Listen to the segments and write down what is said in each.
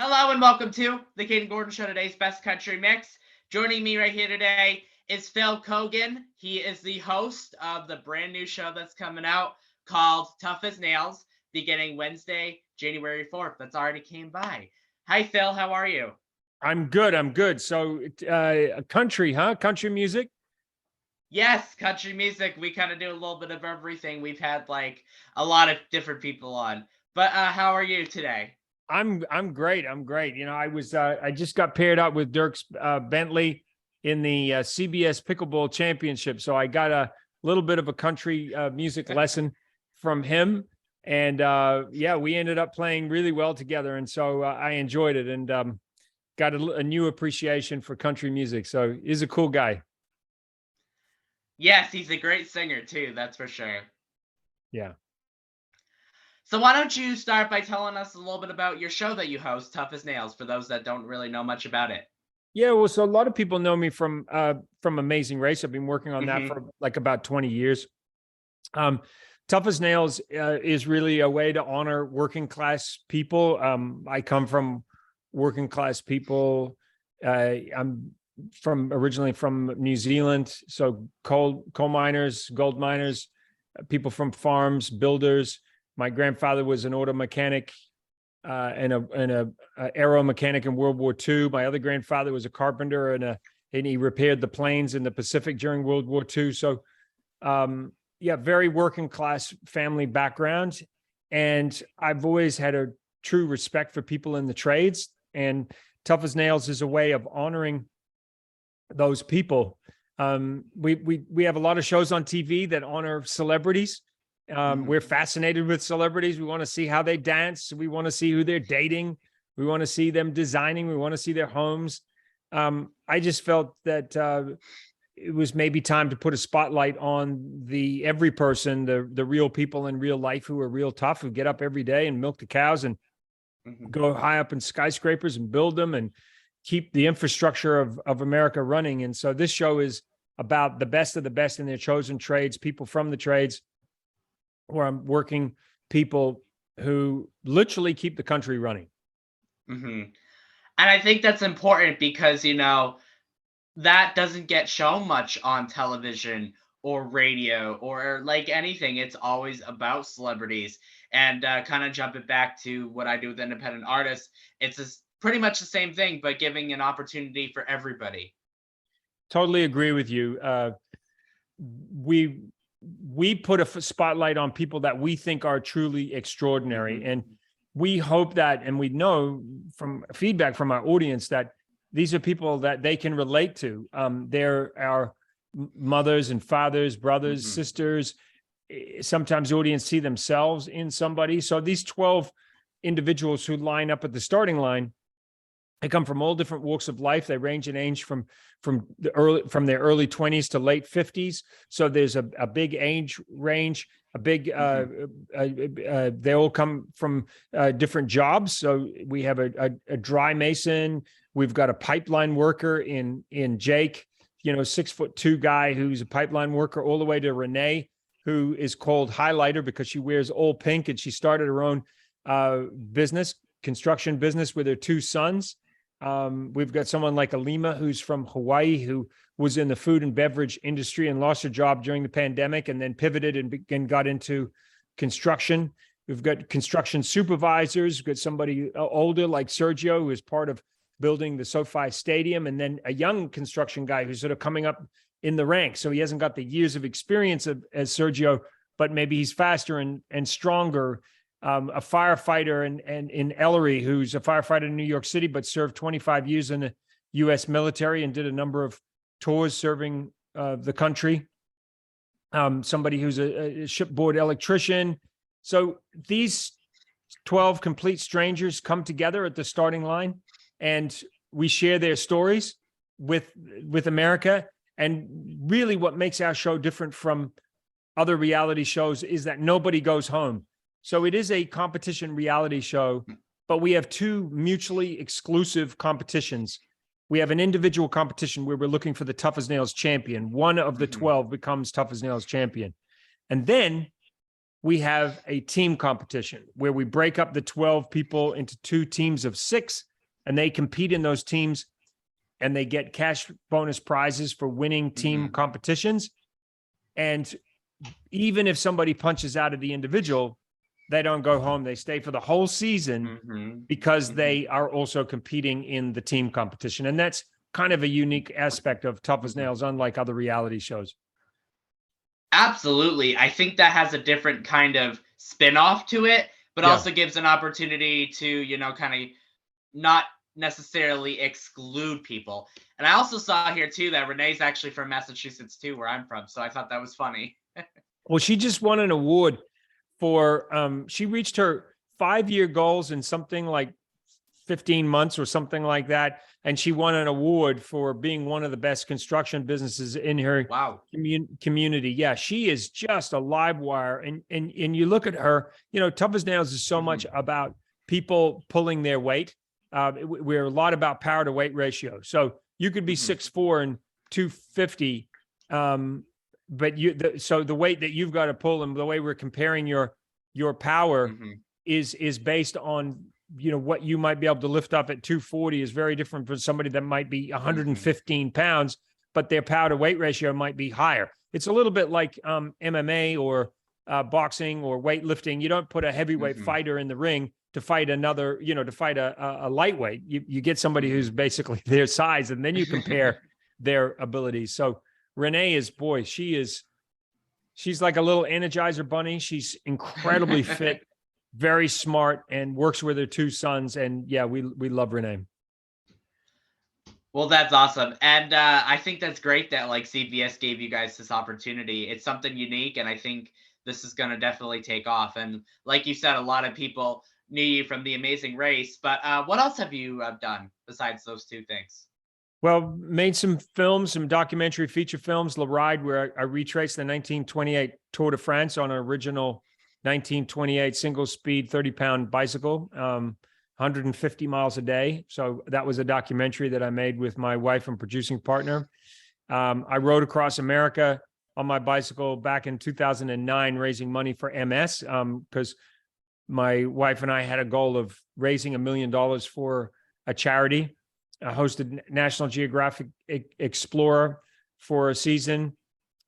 Hello and welcome to the Kayden Gordon Show, today's best country mix. Joining me right here today is Phil Keoghan. He is the host of the brand new show that's coming out called Tough as Nails, beginning Wednesday, January 4th. That's already came by. Hi, Phil. How are you? I'm good. So, country, huh? Country music? Yes, country music. We kind of do a little bit of everything. We've had like a lot of different people on. But how are you today? I'm great. I'm great. I just got paired up with Dirk Bentley in the CBS Pickleball Championship, so I got a little bit of a country music lesson from him, and we ended up playing really well together, and so I enjoyed it and got a new appreciation for country music. So he's a cool guy. Yes, he's a great singer too, that's for sure. Yeah. So why don't you start by telling us a little bit about your show that you host, Tough as Nails, for those that don't really know much about it. Yeah, well, so a lot of people know me from Amazing Race. I've been working on that for like about 20 years. Tough as Nails is really a way to honor working class people. I come from working class people. I'm originally from New Zealand, so coal miners, gold miners, people from farms, builders. My grandfather was an auto mechanic and a aero mechanic in World War II. My other grandfather was a carpenter and he repaired the planes in the Pacific during World War II. So, very working class family background. And I've always had a true respect for people in the trades. And Tough as Nails is a way of honoring those people. We have a lot of shows on TV that honor celebrities. We're fascinated with celebrities. We want to see how they dance. We want to see who they're dating. We want to see them designing. We want to see their homes. I just felt that it was maybe time to put a spotlight on every person, the real people in real life who are real tough, who get up every day and milk the cows and go high up in skyscrapers and build them and keep the infrastructure of America running. And so this show is about the best of the best in their chosen trades, people from the trades, where I'm working people who literally keep the country running. And I think that's important because, that doesn't get shown much on television or radio or like anything. It's always about celebrities. And kind of jump it back to what I do with independent artists. It's pretty much the same thing, but giving an opportunity for everybody. Totally agree with you. We put a spotlight on people that we think are truly extraordinary. And we hope that, and we know from feedback from our audience that these are people that they can relate to. They're our mothers and fathers, brothers, sisters. Sometimes the audience see themselves in somebody. So these 12 individuals who line up at the starting line, they come from all different walks of life. They range in age from their early 20s to late 50s. So there's a big age range, they all come from different jobs. So we have a dry mason. We've got a pipeline worker in Jake, 6'2" guy who's a pipeline worker, all the way to Renee, who is called Highlighter because she wears all pink, and she started her own construction business with her two sons. We've got someone like Alima, who's from Hawaii, who was in the food and beverage industry and lost her job during the pandemic and then pivoted and got into construction. We've got construction supervisors. We've got somebody older like Sergio, who is part of building the SoFi Stadium, and then a young construction guy who's sort of coming up in the ranks. So he hasn't got the years of experience as Sergio, but maybe he's faster and stronger. A firefighter in Ellery, who's a firefighter in New York City, but served 25 years in the U.S. military and did a number of tours serving the country. Somebody who's a shipboard electrician. So these 12 complete strangers come together at the starting line, and we share their stories with America. And really what makes our show different from other reality shows is that nobody goes home. So it is a competition reality show, but we have two mutually exclusive competitions. We have an individual competition where we're looking for the Tough as Nails champion. One of the 12 becomes Tough as Nails champion. And then we have a team competition where we break up the 12 people into two teams of 6, and they compete in those teams, and they get cash bonus prizes for winning team competitions. And even if somebody punches out of the individual, they don't go home. They stay for the whole season because they are also competing in the team competition. And that's kind of a unique aspect of Tough as Nails, unlike other reality shows. Absolutely. I think that has a different kind of spin-off to it, but Yeah. also gives an opportunity to, you know, kind of not necessarily exclude people. And I also saw here too that Renee's actually from Massachusetts too, where I'm from. So I thought that was funny. Well, she just won an award for she reached her 5-year goals in something like 15 months or something like that, and she won an award for being one of the best construction businesses in her Wow. community. Yeah, she is just a live wire, and you look at her, you know, Tough as Nails is so much about people pulling their weight. We're a lot about power to weight ratio. So you could be 6'4" and 250, but so the weight that you've got to pull, and the way we're comparing your power is based on, you know, what you might be able to lift up at 240 is very different from somebody that might be 115 pounds, but their power to weight ratio might be higher. It's a little bit like MMA or boxing or weightlifting. You don't put a heavyweight fighter in the ring to fight another, you know, to fight a lightweight. You get somebody who's basically their size, and then you compare their abilities. So Renee is, boy, she's like a little Energizer bunny. She's incredibly fit, very smart, and works with her 2 sons. And yeah, we love Renee. Well, that's awesome. And I think that's great that like CBS gave you guys this opportunity. It's something unique, and I think this is going to definitely take off. And like you said, a lot of people knew you from The Amazing Race. But what else have you done besides those 2 things? Well, made some films, some documentary feature films, La Ride, where I retraced the 1928 Tour de France on an original 1928 single speed 30-pound bicycle, 150 miles a day. So that was a documentary that I made with my wife and producing partner. I rode across America on my bicycle back in 2009, raising money for MS, because my wife and I had a goal of raising $1 million for a charity. I hosted National Geographic Explorer for a season.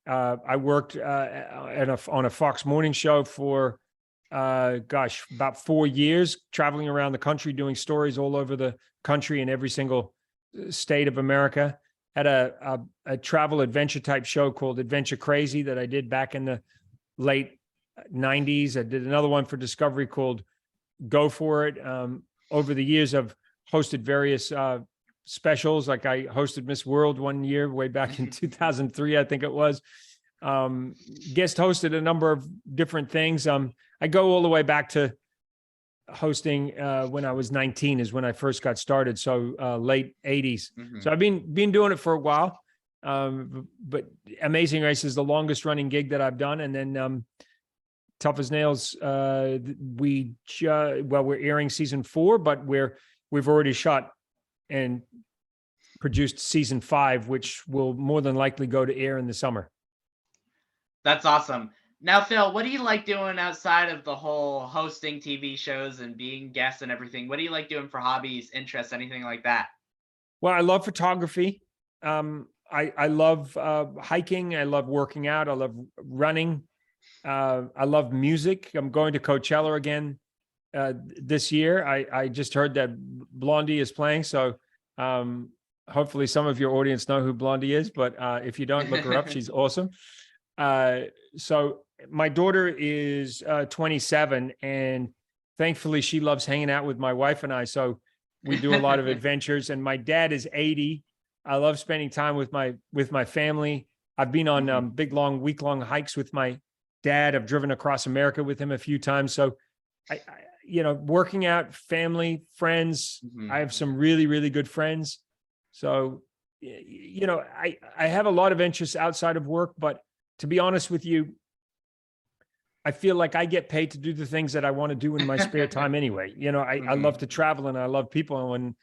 I worked on a Fox morning show for, about 4 years, traveling around the country, doing stories all over the country in every single state of America. Had a travel adventure type show called Adventure Crazy that I did back in the late 90s. I did another one for Discovery called Go For It. Over the years, I've hosted various specials. Like I hosted Miss World one year way back in 2003, I think it was. Guest hosted a number of different things. I go all the way back to hosting when I was 19 is when I first got started. So late 80s. So I've been doing it for a while. But Amazing Race is the longest running gig that I've done. And then Tough as Nails, we're airing season 4, but we've already shot and produced season 5, which will more than likely go to air in the summer. That's awesome. Now, Phil, what do you like doing outside of the whole hosting TV shows and being guests and everything? What do you like doing for hobbies, interests, anything like that? Well, I love photography. I love hiking. I love working out. I love running. I love music. I'm going to Coachella again this year. I just heard that Blondie is playing. So hopefully some of your audience know who Blondie is. But if you don't, look her up. She's awesome. So my daughter is 27, and thankfully she loves hanging out with my wife and I. So we do a lot of adventures. And my dad is 80. I love spending time with my family. I've been on big, long, week-long hikes with my dad. I've driven across America with him a few times. So I working out, family, friends. I have some really, really good friends. So, I have a lot of interests outside of work, but to be honest with you, I feel like I get paid to do the things that I want to do in my spare time anyway. I love to travel, and I love people, and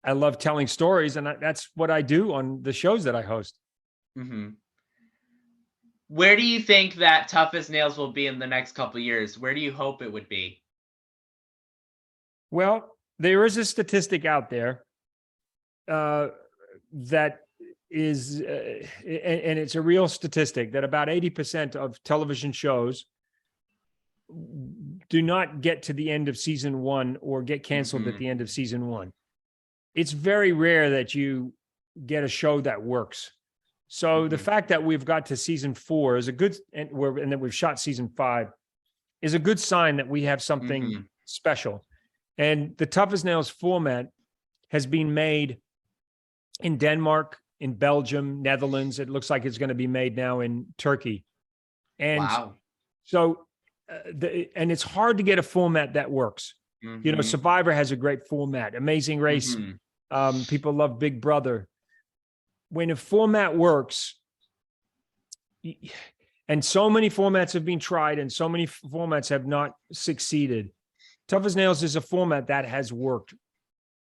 I love telling stories, and that's what I do on the shows that I host. Where do you think that Tough as Nails will be in the next couple of years? Where do you hope it would be? Well, there is a statistic out there that is, and it's a real statistic, that about 80% of television shows do not get to the end of season one or get canceled at the end of season one. It's very rare that you get a show that works. So the fact that we've got to season 4 is a good, and that we've shot season 5 is a good sign that we have something special. And the Tough as Nails format has been made in Denmark, in Belgium, Netherlands. It looks like it's going to be made now in Turkey. And wow. So, and it's hard to get a format that works. You know, Survivor has a great format. Amazing Race. People love Big Brother. When a format works, and so many formats have been tried and so many formats have not succeeded, Tough as Nails is a format that has worked.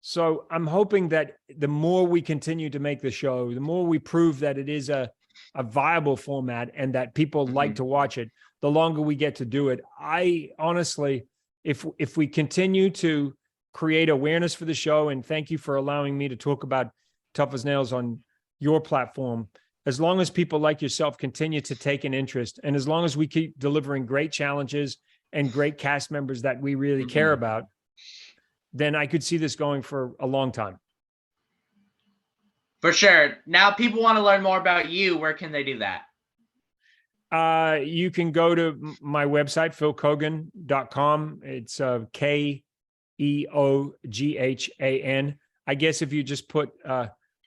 So I'm hoping that the more we continue to make the show, the more we prove that it is a viable format and that people like to watch it, the longer we get to do it. I honestly, if we continue to create awareness for the show, and thank you for allowing me to talk about Tough as Nails on your platform, as long as people like yourself continue to take an interest, and as long as we keep delivering great challenges and great cast members that we really care about, then I could see this going for a long time. For sure. Now people want to learn more about you. Where can they do that? You can go to my website, philkeoghan.com. It's Keoghan. I guess if you just put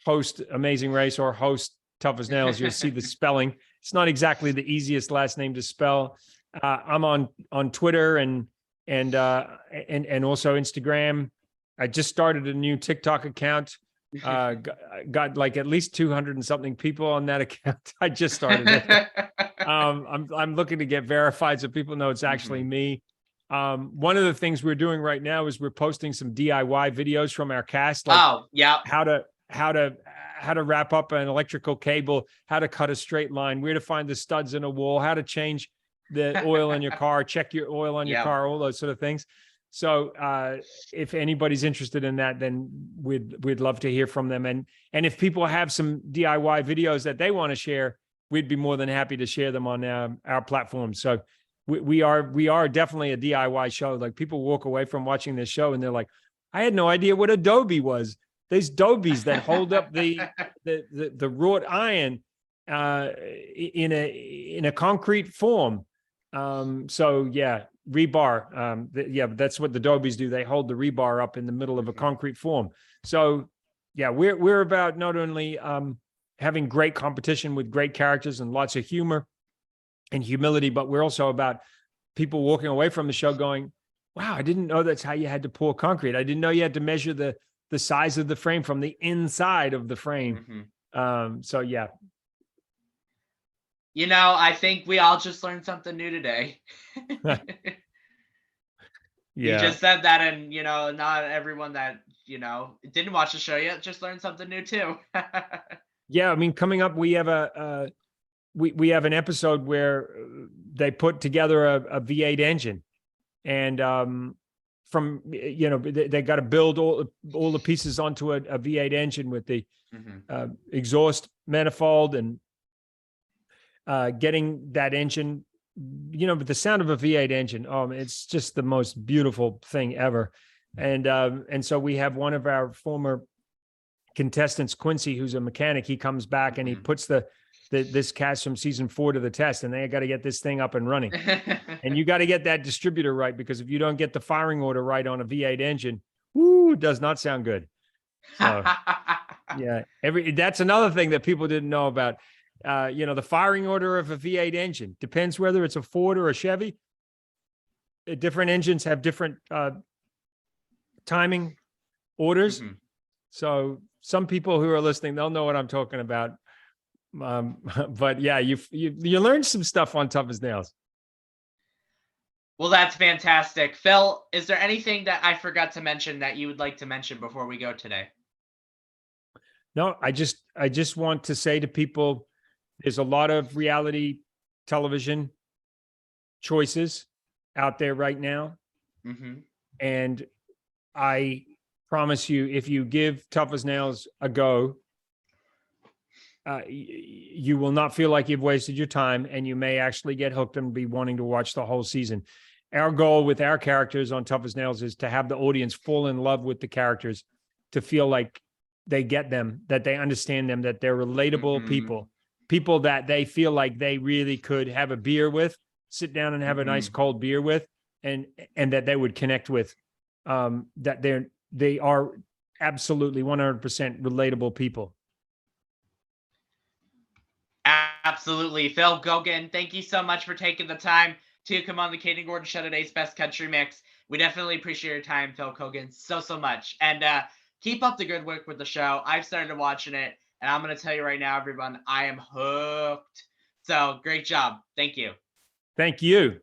host Amazing Race or host Tough as Nails, you'll see the spelling. It's not exactly the easiest last name to spell. I'm on Twitter and also Instagram. I just started a new TikTok account. Got like at least 200 and something people on that account. I just started it. I'm looking to get verified so people know it's actually me. One of the things we're doing right now is we're posting some DIY videos from our cast, like how to wrap up an electrical cable, how to cut a straight line, where to find the studs in a wall, how to change the oil in your car, check your oil on your car, all those sort of things. So if anybody's interested in that, then we'd love to hear from them. And if people have some DIY videos that they want to share, we'd be more than happy to share them on our platform. So we are definitely a DIY show. Like, people walk away from watching this show and they're like, I had no idea what Adobe was. There's Dobies that hold up the wrought iron in a concrete form. So yeah, rebar. That's what the Dobies do. They hold the rebar up in the middle of a concrete form. So yeah, we're about not only having great competition with great characters and lots of humor and humility, but we're also about people walking away from the show going, wow, I didn't know that's how you had to pour concrete. I didn't know you had to measure the size of the frame from the inside of the frame. So yeah. You know, I think we all just learned something new today. You just said that, and not everyone that didn't watch the show yet just learned something new too. Yeah, I mean, coming up, we have we have an episode where they put together a V8 engine, and from they got to build all the pieces onto a V8 engine with the exhaust manifold and getting that engine, but the sound of a V8 engine, it's just the most beautiful thing ever. And so we have one of our former contestants, Quincy, who's a mechanic. He comes back and he puts this cast from season 4 to the test, and they got to get this thing up and running. And you got to get that distributor right, because if you don't get the firing order right on a V8 engine, it does not sound good. So yeah, that's another thing that people didn't know about. The firing order of a V8 engine depends whether it's a Ford or a Chevy. Different engines have different timing orders. So some people who are listening, they'll know what I'm talking about. But yeah, you learned some stuff on Tough as Nails. Well, that's fantastic. Phil, is there anything that I forgot to mention that you would like to mention before we go today? No, I just want to say to people, there's a lot of reality television choices out there right now. And I promise you, if you give Tough as Nails a go, you will not feel like you've wasted your time, and you may actually get hooked and be wanting to watch the whole season. Our goal with our characters on Tough as Nails is to have the audience fall in love with the characters, to feel like they get them, that they understand them, that they're relatable people that they feel like they really could have a beer with, sit down and have a nice cold beer with, and that they would connect with, that they are absolutely 100% relatable people. Absolutely. Phil Keoghan, thank you so much for taking the time to come on the Kayden Gordon Show, today's Best Country Mix. We definitely appreciate your time, Phil Keoghan, so much. And keep up the good work with the show. I've started watching it, and I'm going to tell you right now, everyone, I am hooked. So great job. Thank you. Thank you.